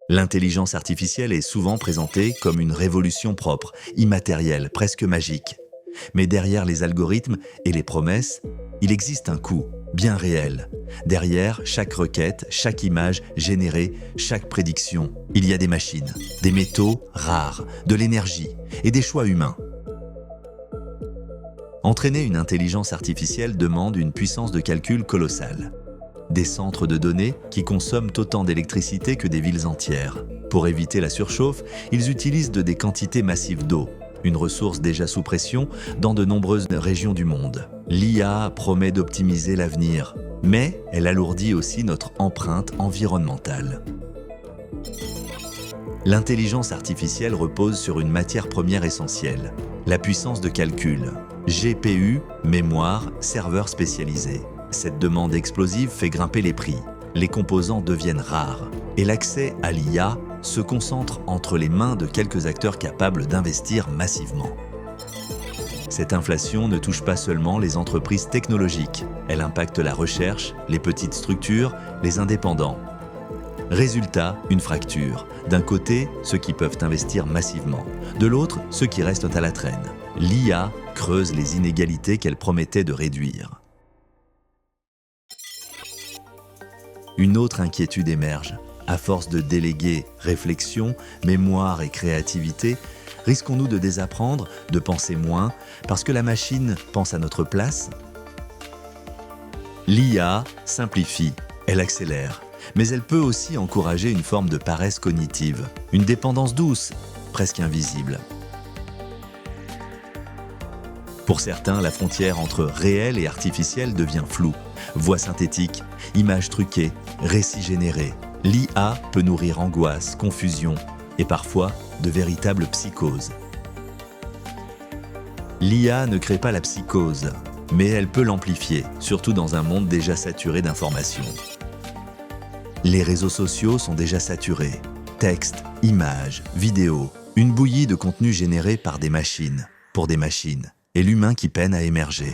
L'intelligence artificielle est souvent présentée comme une révolution propre, immatérielle, presque magique. Mais derrière les algorithmes et les promesses, il existe un coût, bien réel. Derrière chaque requête, chaque image générée, chaque prédiction, il y a des machines, des métaux rares, de l'énergie et des choix humains. Entraîner une intelligence artificielle demande une puissance de calcul colossale. Des centres de données qui consomment autant d'électricité que des villes entières. Pour éviter la surchauffe, ils utilisent des quantités massives d'eau, une ressource déjà sous pression dans de nombreuses régions du monde. L'IA promet d'optimiser l'avenir, mais elle alourdit aussi notre empreinte environnementale. L'intelligence artificielle repose sur une matière première essentielle, la puissance de calcul. GPU, mémoire, serveurs spécialisés. Cette demande explosive fait grimper les prix. Les composants deviennent rares et l'accès à l'IA se concentre entre les mains de quelques acteurs capables d'investir massivement. Cette inflation ne touche pas seulement les entreprises technologiques, elle impacte la recherche, les petites structures, les indépendants. Résultat, une fracture. D'un côté, ceux qui peuvent investir massivement. De l'autre, ceux qui restent à la traîne. L'IA creuse les inégalités qu'elle promettait de réduire. Une autre inquiétude émerge. À force de déléguer réflexion, mémoire et créativité, risquons-nous de désapprendre, de penser moins, parce que la machine pense à notre place? L'IA simplifie, elle accélère, mais elle peut aussi encourager une forme de paresse cognitive, une dépendance douce, presque invisible. Pour certains, la frontière entre réel et artificiel devient floue. Voix synthétiques, images truquées, récits générés. L'IA peut nourrir angoisse, confusion et parfois de véritables psychoses. L'IA ne crée pas la psychose, mais elle peut l'amplifier, surtout dans un monde déjà saturé d'informations. Les réseaux sociaux sont déjà saturés. Textes, images, vidéos, une bouillie de contenu généré par des machines, pour des machines, et l'humain qui peine à émerger.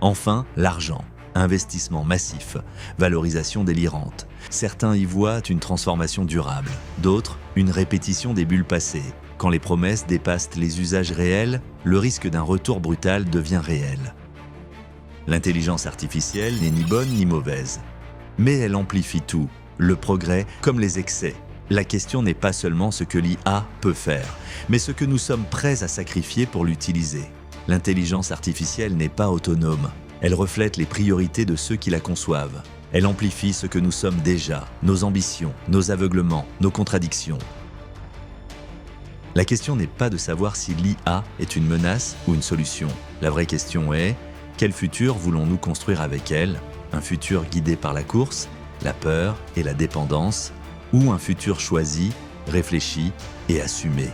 Enfin, l'argent. Investissement massif, valorisation délirante. Certains y voient une transformation durable, d'autres une répétition des bulles passées. Quand les promesses dépassent les usages réels, le risque d'un retour brutal devient réel. L'intelligence artificielle n'est ni bonne ni mauvaise, mais elle amplifie tout, le progrès comme les excès. La question n'est pas seulement ce que l'IA peut faire, mais ce que nous sommes prêts à sacrifier pour l'utiliser. L'intelligence artificielle n'est pas autonome. Elle reflète les priorités de ceux qui la conçoivent. Elle amplifie ce que nous sommes déjà, nos ambitions, nos aveuglements, nos contradictions. La question n'est pas de savoir si l'IA est une menace ou une solution. La vraie question est, quel futur voulons-nous construire avec elle? Un futur guidé par la course, la peur et la dépendance, ou un futur choisi, réfléchi et assumé?